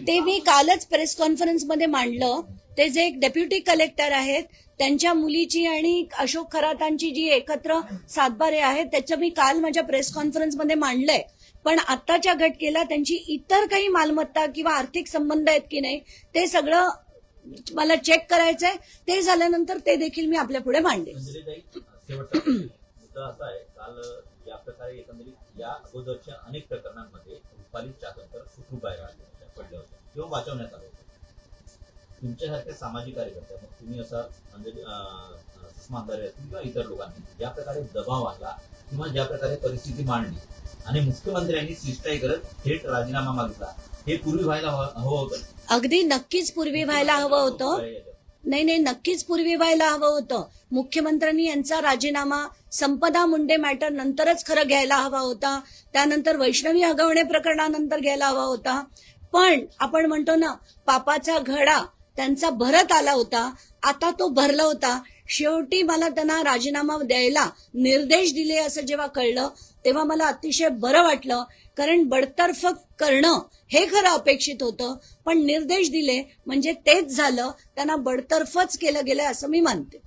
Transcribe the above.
ते मी कालच प्रेस कॉन्फरन्समध्ये मांडलं. ते जे एक डेप्युटी कलेक्टर आहेत त्यांच्या मुलीची आणि अशोक खरातांची जी एकत्र सातबारे आहेत त्याचं मी काल माझ्या प्रेस कॉन्फरन्समध्ये मांडलंय. पण आत्ताच्या घटनेला त्यांची इतर काही मालमत्ता किंवा आर्थिक संबंध आहेत की नाही ते सगळं मला चेक करायचंय. ते झाल्यानंतर ते देखील मी आपल्या पुढे मांडेन. मुद्दा असा आहे, काल या प्रकारे एकंदरीत या अगोदरच्या अनेक प्रकरणांमध्ये रुपाली चाकणकर सुखरूप बाहेर आल्या पडल्या होत्या किंवा वाचवण्यात आल्या होत्या. तुमच्यासारख्या सामाजिक कार्यकर्त्या मग तुम्ही असा म्हणजे सुषमा अंधारे असतील किंवा इतर लोकांनी ज्या प्रकारे दबाव आणला किंवा ज्या प्रकारे परिस्थिती मांडली आणि मुख्यमंत्र्यांनी शिष्टाई करत थेट राजीनामा मागितला, हे पूर्वी व्हायला हवं होतं. अगदी नक्कीच पूर्वी व्हायला हवं होतं. नाही, नक्कीच पूर्वी व्हायला हवं होतं. मुख्यमंत्र्यांनी यांचा राजीनामा संपदा मुंडे मॅटर नंतरच खरं घ्यायला हवा होता. त्यानंतर वैष्णवी हगवणे प्रकरणानंतर घ्यायला हवा होता. पण आपण म्हणतो ना, पापाचा घडा त्यांचा भरत आला होता, आता तो भरला होता. शेवटी मला त्यांना राजीनामा द्यायला निर्देश दिले असं जेव्हा कळलं तेव्हा मला अतिशय बरं वाटलं. कारण बडतर्फ करणं हे खरं अपेक्षित होतं, पण निर्देश दिले म्हणजे तेच झालं. त्यांना बडतर्फच केलं गेलं असं मी मानते.